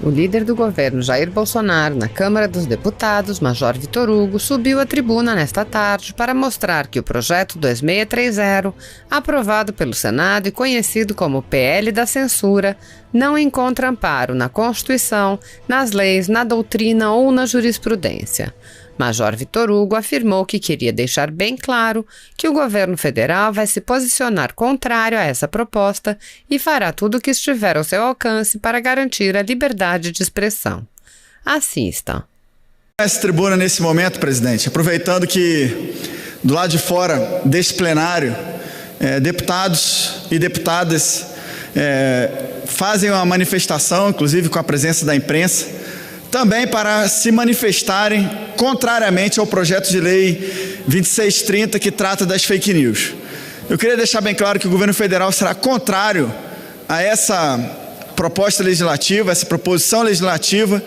O líder do governo, Jair Bolsonaro, na Câmara dos Deputados, Major Vitor Hugo, subiu à tribuna nesta tarde para mostrar que o projeto 2630, aprovado pelo Senado e conhecido como PL da Censura, não encontra amparo na Constituição, nas leis, na doutrina ou na jurisprudência. Major Vitor Hugo afirmou que queria deixar bem claro que o governo federal vai se posicionar contrário a essa proposta e fará tudo o que estiver ao seu alcance para garantir a liberdade de expressão. Assista. Essa tribuna nesse momento, presidente, aproveitando que do lado de fora deste plenário, deputados e deputadas fazem uma manifestação, inclusive com a presença da imprensa, também para se manifestarem contrariamente ao projeto de lei 2630, que trata das fake news. Eu queria deixar bem claro que o governo federal será contrário a essa proposta legislativa, essa proposição legislativa,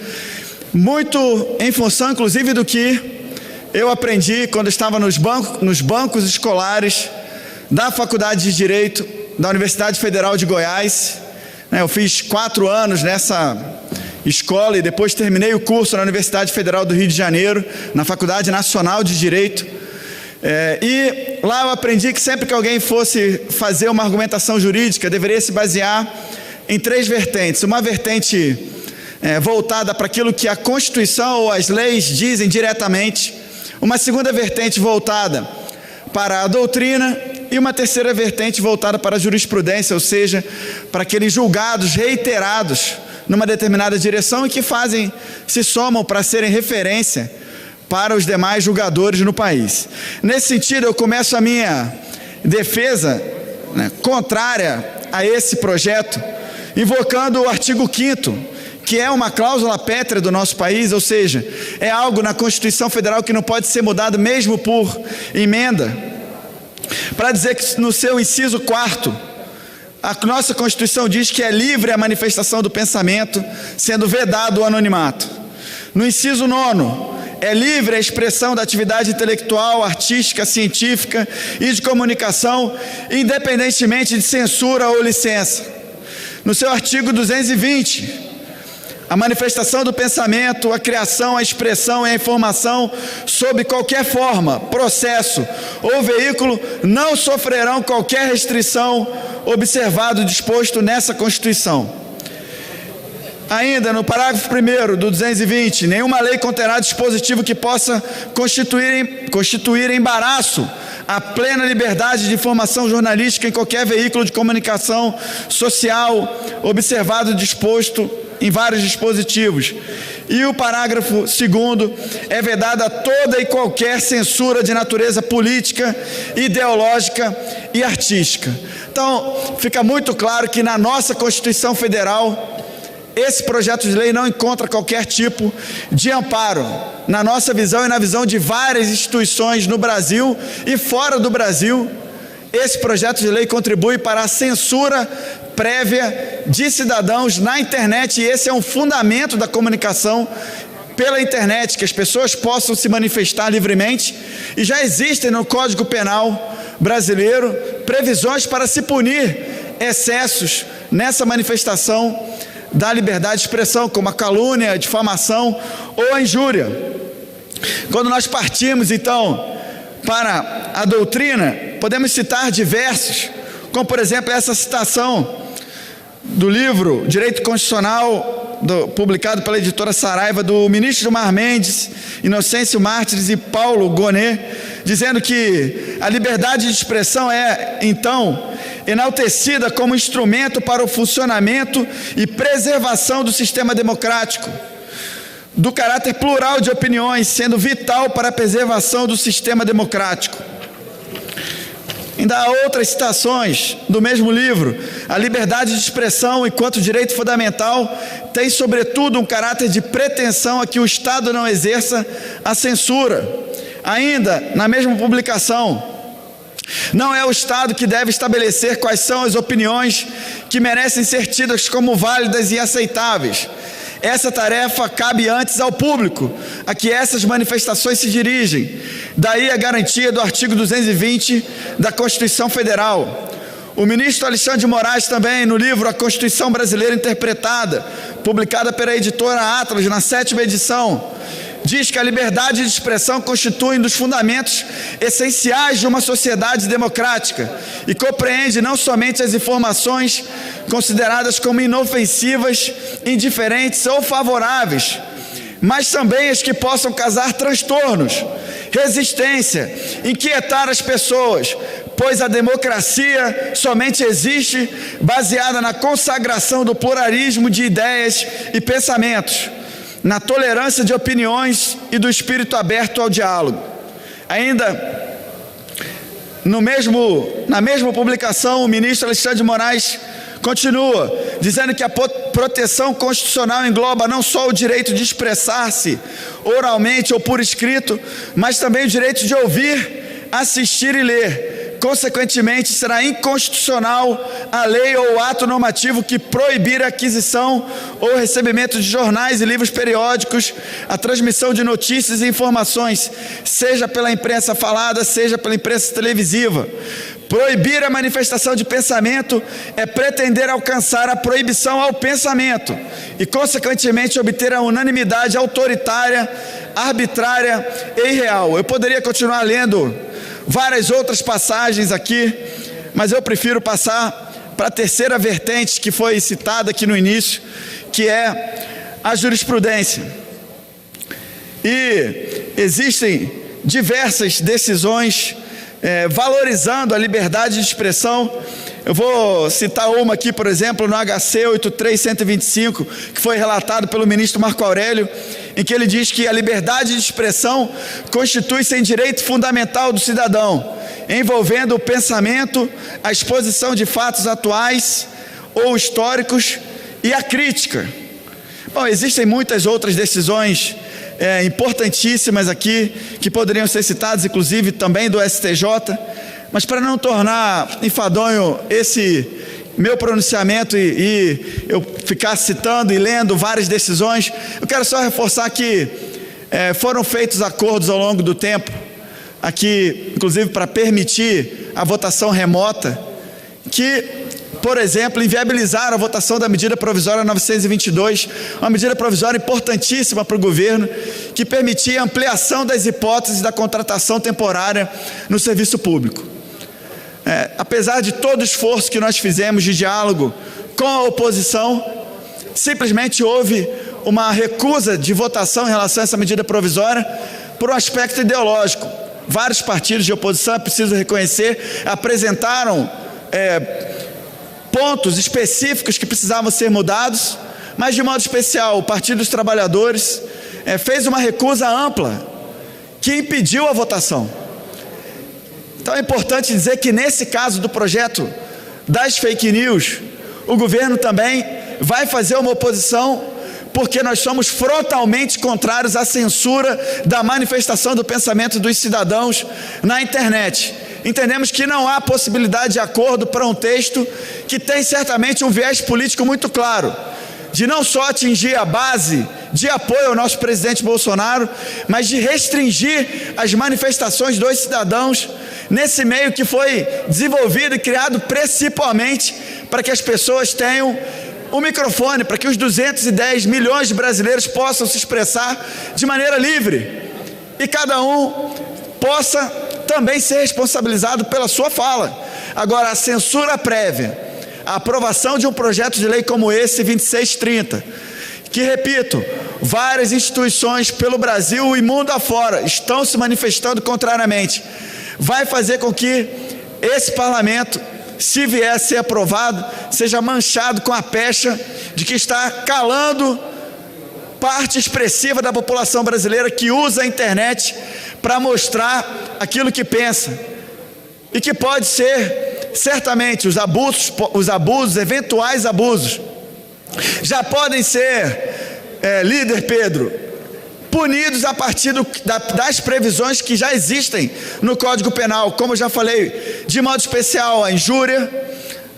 muito em função, inclusive, do que eu aprendi quando estava nos bancos escolares da Faculdade de Direito da Universidade Federal de Goiás. Eu fiz 4 anos nessa escola e depois terminei o curso na Universidade Federal do Rio de Janeiro, na Faculdade Nacional de Direito. E lá eu aprendi que sempre que alguém fosse fazer uma argumentação jurídica, deveria se basear em 3 vertentes. Uma vertente voltada para aquilo que a Constituição ou as leis dizem diretamente, uma segunda vertente voltada para a doutrina e uma terceira vertente voltada para a jurisprudência, ou seja, para aqueles julgados reiterados numa determinada direção e que se somam para serem referência para os demais julgadores no país. Nesse sentido, eu começo a minha defesa contrária a esse projeto, invocando o artigo 5º, que é uma cláusula pétrea do nosso país, ou seja, é algo na Constituição Federal que não pode ser mudado mesmo por emenda, para dizer que no seu inciso 4º, a nossa Constituição diz que é livre a manifestação do pensamento, sendo vedado o anonimato. No inciso 9º, é livre a expressão da atividade intelectual, artística, científica e de comunicação, independentemente de censura ou licença. No seu artigo 220, a manifestação do pensamento, a criação, a expressão e a informação, sob qualquer forma, processo ou veículo, não sofrerão qualquer restrição, observado o disposto nessa Constituição. Ainda no parágrafo 1º do 220, nenhuma lei conterá dispositivo que possa constituir embaraço à plena liberdade de informação jornalística em qualquer veículo de comunicação social, observado o disposto em vários dispositivos. E o parágrafo 2º, é vedada toda e qualquer censura de natureza política, ideológica e artística. Então, fica muito claro que na nossa Constituição Federal, esse projeto de lei não encontra qualquer tipo de amparo, na nossa visão e na visão de várias instituições no Brasil e fora do Brasil. Esse projeto de lei contribui para a censura prévia de cidadãos na internet, e esse é um fundamento da comunicação pela internet, que as pessoas possam se manifestar livremente, e já existem no Código Penal brasileiro previsões para se punir excessos nessa manifestação da liberdade de expressão, como a calúnia, a difamação ou a injúria. Quando nós partimos, então, para a doutrina, podemos citar diversos, como, por exemplo, essa citação do livro Direito Constitucional, publicado pela editora Saraiva, do ministro Gilmar Mendes, Inocêncio Mártires e Paulo Gonet, dizendo que a liberdade de expressão é, então, enaltecida como instrumento para o funcionamento e preservação do sistema democrático, do caráter plural de opiniões, sendo vital para a preservação do sistema democrático. Ainda há outras citações do mesmo livro. A liberdade de expressão, enquanto direito fundamental, tem sobretudo um caráter de pretensão a que o Estado não exerça a censura. Ainda, na mesma publicação, não é o Estado que deve estabelecer quais são as opiniões que merecem ser tidas como válidas e aceitáveis. Essa tarefa cabe antes ao público, a que essas manifestações se dirigem. Daí a garantia do artigo 220 da Constituição Federal. O ministro Alexandre de Moraes também, no livro A Constituição Brasileira Interpretada, publicada pela editora Atlas na 7ª edição, diz que a liberdade de expressão constitui um dos fundamentos essenciais de uma sociedade democrática e compreende não somente as informações consideradas como inofensivas, indiferentes ou favoráveis, mas também as que possam causar transtornos, resistência, inquietar as pessoas, pois a democracia somente existe baseada na consagração do pluralismo de ideias e pensamentos, na tolerância de opiniões e do espírito aberto ao diálogo. Ainda na mesma publicação, o ministro Alexandre de Moraes continua dizendo que a proteção constitucional engloba não só o direito de expressar-se oralmente ou por escrito, mas também o direito de ouvir, assistir e ler. Consequentemente, será inconstitucional a lei ou o ato normativo que proibir a aquisição ou recebimento de jornais e livros periódicos, a transmissão de notícias e informações, seja pela imprensa falada, seja pela imprensa televisiva. Proibir a manifestação de pensamento é pretender alcançar a proibição ao pensamento e, consequentemente, obter a unanimidade autoritária, arbitrária e irreal. Eu poderia continuar lendo várias outras passagens aqui, mas eu prefiro passar para a terceira vertente que foi citada aqui no início, que é a jurisprudência. E existem diversas decisões valorizando a liberdade de expressão. Eu vou citar uma aqui, por exemplo, no HC 83125, que foi relatado pelo ministro Marco Aurélio, em que ele diz que a liberdade de expressão constitui-se em direito fundamental do cidadão, envolvendo o pensamento, a exposição de fatos atuais ou históricos e a crítica. Bom, existem muitas outras decisões importantíssimas aqui, que poderiam ser citadas, inclusive também do STJ, mas para não tornar enfadonho esse meu pronunciamento e eu ficar citando e lendo várias decisões, eu quero só reforçar que foram feitos acordos ao longo do tempo, aqui, inclusive para permitir a votação remota, que, por exemplo, inviabilizaram a votação da medida provisória 922, uma medida provisória importantíssima para o governo, que permitia a ampliação das hipóteses da contratação temporária no serviço público. Apesar de todo o esforço que nós fizemos de diálogo com a oposição, simplesmente houve uma recusa de votação em relação a essa medida provisória por um aspecto ideológico. Vários partidos de oposição, é preciso reconhecer, apresentaram pontos específicos que precisavam ser mudados, mas de modo especial o Partido dos Trabalhadores fez uma recusa ampla que impediu a votação. Então é importante dizer que nesse caso do projeto das fake news, o governo também vai fazer uma oposição, porque nós somos frontalmente contrários à censura da manifestação do pensamento dos cidadãos na internet. Entendemos que não há possibilidade de acordo para um texto que tem certamente um viés político muito claro, de não só atingir a base de apoio ao nosso presidente Bolsonaro, mas de restringir as manifestações dos cidadãos nesse meio que foi desenvolvido e criado principalmente para que as pessoas tenham um microfone, para que os 210 milhões de brasileiros possam se expressar de maneira livre e cada um possa também ser responsabilizado pela sua fala. Agora, a censura prévia, a aprovação de um projeto de lei como esse, 2630, que, repito, várias instituições pelo Brasil e mundo afora estão se manifestando contrariamente, vai fazer com que esse parlamento, se vier a ser aprovado, seja manchado com a pecha de que está calando parte expressiva da população brasileira que usa a internet para mostrar aquilo que pensa e que pode ser, certamente, os abusos, eventuais abusos, já podem ser, líder Pedro, punidos a partir das previsões que já existem no Código Penal, como eu já falei, de modo especial a injúria,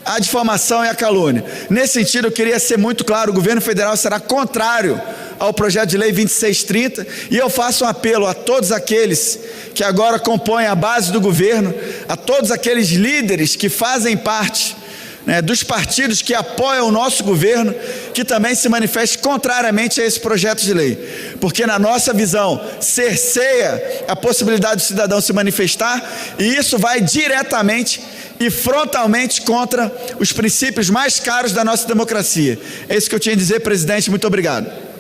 a difamação e a calúnia. Nesse sentido, eu queria ser muito claro, o governo federal será contrário ao projeto de lei 2630, e eu faço um apelo a todos aqueles que agora compõem a base do governo, a todos aqueles líderes que fazem parte dos partidos que apoiam o nosso governo, que também se manifeste contrariamente a esse projeto de lei, porque na nossa visão cerceia a possibilidade do cidadão se manifestar, e isso vai diretamente e frontalmente contra os princípios mais caros da nossa democracia. É isso que eu tinha a dizer, presidente. Muito obrigado.